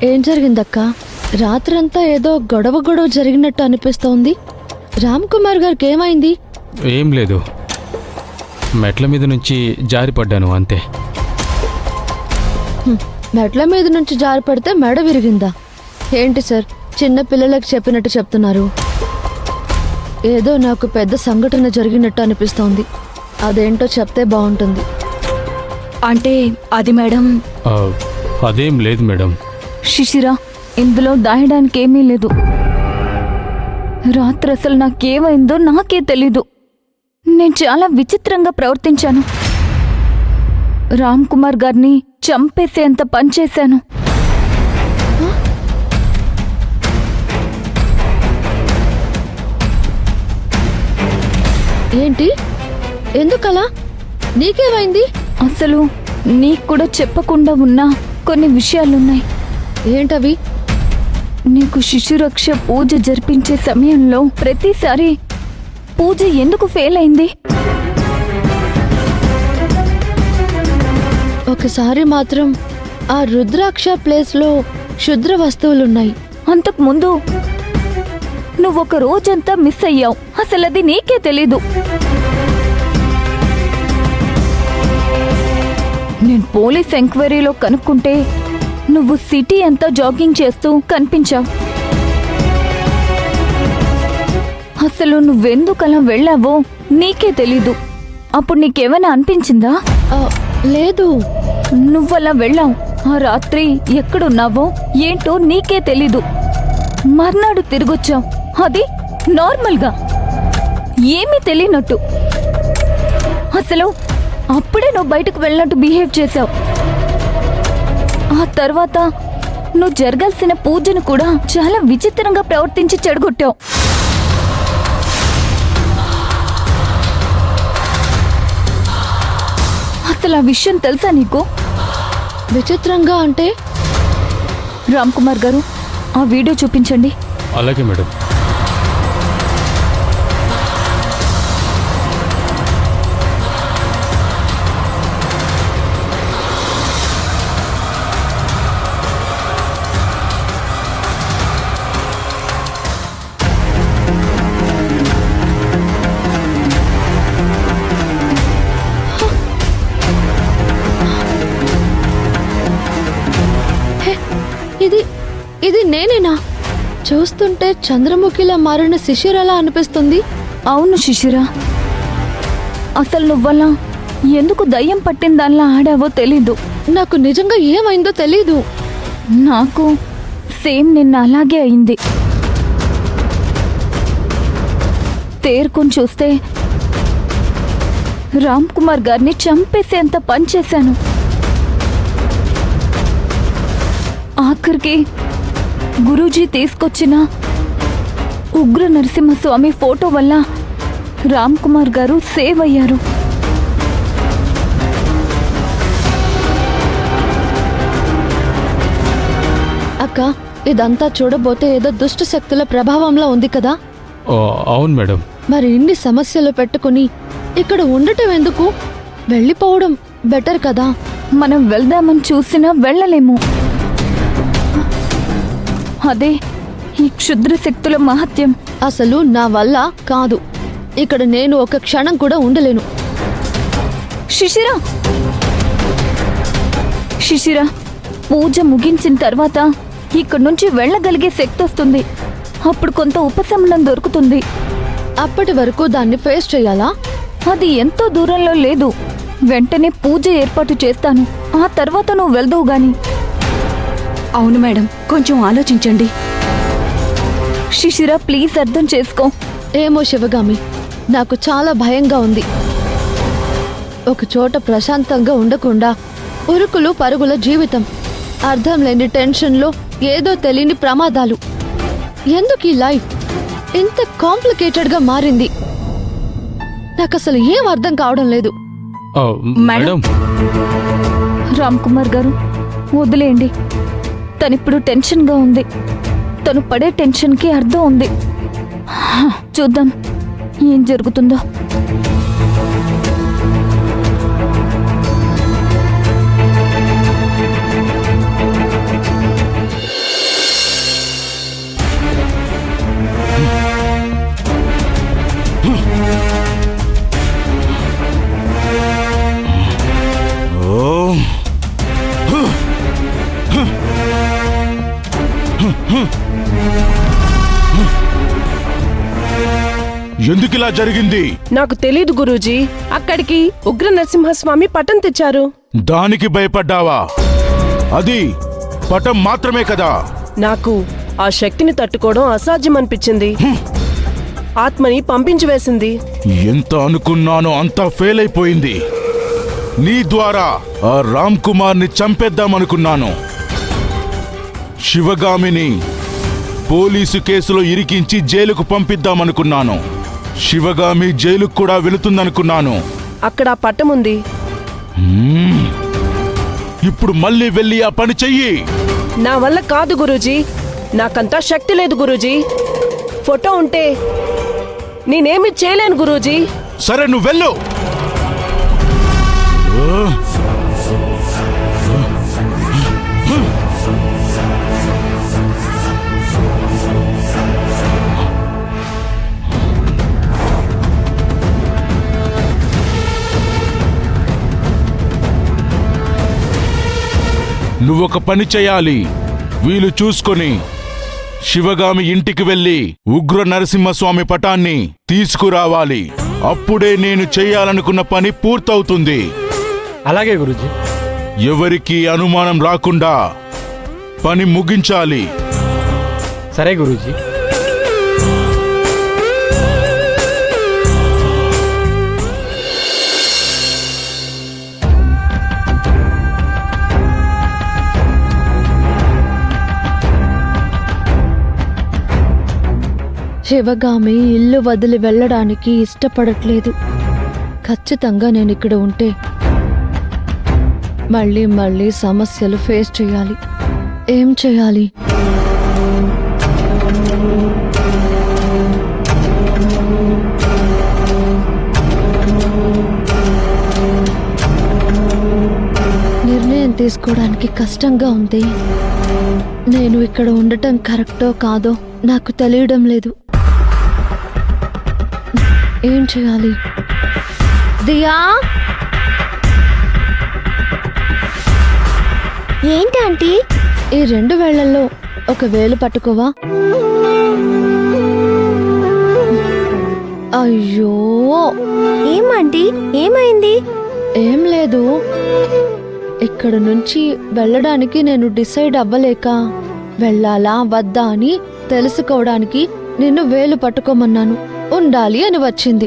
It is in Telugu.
ఏం జరిగిందక్క? రాత్రంతా ఏదో గొడవ జరిగినట్టు అనిపిస్తోంది. రామ్ కుమార్ గారికి ఏమైంది? ఏం లేదు, మెట్ల మీద నుంచి జారిపడ్డాను అంతే. మెట్ల మీద నుంచి జారిపడితే మెడ విరిగిందా? ఏంటి సార్, చిన్న పిల్లలకు చెప్పినట్టు చెప్తున్నారు? ఏదో నాకు పెద్ద సంఘటన జరిగినట్టు అనిపిస్తోంది. అదేంటో చెప్తే బాగుంటుంది. అంటే అది మేడం, అదేం లేదు మేడం. శిశిర, ఇందులో దాయడానికి ఏమీ లేదు. రాత్రి అసలు నాకేమైందో నాకే తెలీదు. నేను చాలా విచిత్రంగా ప్రవర్తించాను. రామ్ కుమార్ గారిని చంపేసేంత పనిచేశాను. ఏంటి? ఎందుకలా? నీకేమైంది? అసలు నీకు కూడా చెప్పకుండా ఉన్న కొన్ని విషయాలున్నాయి. ఏంటవి? నీకు శిశురక్ష పూజ జరిపించే సమయంలో ప్రతిసారి పూజ ఎందుకు ఫెయిల్ అయింది? ఒకసారి మాత్రం ఆ రుద్రాక్ష ప్లేస్లో క్షుద్ర వస్తువులున్నాయి. అంతకుముందు నువ్వొక రోజంతా మిస్ అయ్యావు. అసలు అది నీకే తెలీదు. నేను పోలీస్ ఎంక్వైరీలో కనుక్కుంటే నువ్వు సిటీ అంతా జాగింగ్ చేస్తూ కనిపించావు. అసలు నువ్వెందుకలా వెళ్ళావో నీకే తెలీదు. అప్పుడు నీకేమైనా అనిపించిందా? లేదు. నువ్వలా వెళ్ళావు. ఆ రాత్రి ఎక్కడున్నావో ఏంటో నీకే తెలీదు. మర్నాడు తిరిగొచ్చావు, అది నార్మల్గా, ఏమీ తెలియనట్టు. అసలు అప్పుడే నువ్వు బయటకు వెళ్ళినట్టు బిహేవ్ చేశావు. ఆ తర్వాత నువ్వు జరగాల్సిన పూజను కూడా చాలా విచిత్రంగా ప్రవర్తించి చెడగొట్టావు. అసలు ఆ విషయం తెలుసా నీకు? విచిత్రంగా అంటే? రామ్ కుమార్ గారు, ఆ వీడియో చూపించండి. అలాగే మేడం. ఇది నేనేనా? చూస్తుంటే చంద్రముఖిలా మారిన శిశిరలా అనిపిస్తుంది. అవును శిశిర, అసలు నువ్వలా ఎందుకు దయ్యం పట్టిందాల్లా ఆడావో తెలీదు. నాకు నిజంగా ఏమైందో తెలీదు. నాకు సేమ్ నిన్న అలాగే అయింది. తేరుకొని చూస్తే రామ్ కుమార్ గారిని చంపేసేంత పనిచేశాను. ఆఖరికి గురూజీ తీసుకొచ్చిన ఉగ్ర నరసింహస్వామి ఫోటో వల్ల రామ్ కుమార్ గారు సేవ్ అయ్యారు. అక్క, ఇదంతా చూడబోతే ఏదో దుష్ట శక్తుల ప్రభావంలో ఉంది కదా? అవును మేడం. మరి ఇన్ని సమస్యలు పెట్టుకుని ఇక్కడ ఉండటం ఎందుకు? వెళ్ళిపోవడం బెటర్ కదా. మనం వెళ్దామని చూసినా వెళ్ళలేము. అదే ఈ క్షుద్ర శక్తుల మహత్యం. అసలు నా వల్ల కాదు. ఇక్కడ నేను ఒక క్షణం కూడా ఉండలేను. శిశిర, శిశిర, పూజ ముగించిన తర్వాత ఇక్కడి నుంచి వెళ్ళగలిగే శక్తి వస్తుంది. అప్పుడు కొంత ఉపశమనం దొరుకుతుంది. అప్పటి వరకు దాన్ని ఫేస్ చేయాలా? అది ఎంతో దూరంలో లేదు. వెంటనే పూజ ఏర్పాటు చేస్తాను. ఆ తర్వాత నువ్వు వెళ్దువు గాని. అవును మేడం, కొంచెం ఆలోచించండి. శిశిర, ప్లీజ్ అర్థం చేసుకో. ఏమో శివగామి, నాకు చాలా భయంగా ఉంది. ఒక చోట ప్రశాంతంగా ఉండకుండా ఉరుకులు పరుగుల జీవితం, అర్థం లేని టెన్షన్లో ఏదో తెలియని ప్రమాదాలు. ఎందుకు ఈ లైఫ్ ఇంత కాంప్లికేటెడ్గా మారింది? నాకు అసలు ఏం అర్థం కావడం లేదు. మేడం, రామ్ కుమార్ గారు, వదిలేయండి. తనిప్పుడు టెన్షన్గా ఉంది. తను పడే టెన్షన్కి అర్థం ఉంది. చూద్దాం ఏం జరుగుతుందో. ఎందుకిలా జరిగింది? నాకు తెలీదు గురూజీ. అక్కడికి ఉగ్ర నరసింహస్వామి పటం తెచ్చారు. దానికి భయపడ్డావా? అది పటం మాత్రమే కదా. నాకు ఆ శక్తిని తట్టుకోవడం అసాధ్యం అనిపించింది. ఆత్మని పంపించి వేసింది. ఎంత అనుకున్నానో అంతా ఫెయిల్ అయిపోయింది. నీ ద్వారా ఆ రామ్ కుమార్ని చంపేద్దామనుకున్నాను. శివగామిని పోలీసు కేసులో ఇరికించి జైలుకు పంపిద్దామనుకున్నాను. శివగామి జైలుకు కూడా వెళుతుందనుకున్నాను. అక్కడ ఆ పటం ఉంది. ఇప్పుడు మళ్ళీ వెళ్ళి ఆ పని చెయ్యి. నా వల్ల కాదు గురూజీ. నాకంతా శక్తి లేదు గురూజీ. ఫోటో ఉంటే నేనేమి చేయలేను గురూజీ. సరే, నువ్వు వెళ్ళు. నువ్వొక పని చేయాలి. వీలు చూసుకొని శివగామి ఇంటికి వెళ్ళి ఉగ్ర నరసింహస్వామి పటాన్ని తీసుకురావాలి. అప్పుడే నేను చెయ్యాలనుకున్న పని పూర్తవుతుంది. అలాగే గురూజీ. ఎవరికీ అనుమానం రాకుండా పని ముగించాలి. సరే గురూజీ. శివగామి ఇల్లు వదిలి వెళ్ళడానికి ఇష్టపడట్లేదు. ఖచ్చితంగా నేను ఇక్కడ ఉంటే మళ్ళీ మళ్ళీ సమస్యలు ఫేస్ చేయాలి. ఏం చేయాలి? నిర్ణయం తీసుకోవడానికి కష్టంగా ఉంది. నేను ఇక్కడ ఉండటం కరెక్టో కాదో నాకు తెలియడం లేదు. ఏం చేయాలి? దియా, ఏంటంటీ? ఈ 2 వేళ్లలో ఒక వేలు పట్టుకోవా? అయ్యో, ఏమంటీ, ఏమైంది? ఏం లేదు. ఇక్కడ నుంచి వెళ్ళడానికి నేను డిసైడ్ అవ్వలేక వెళ్ళాలా వద్దా అని తెలుసుకోవడానికి నిన్ను వేలు పట్టుకోమన్నాను. ఉండాలి అని వచ్చింది.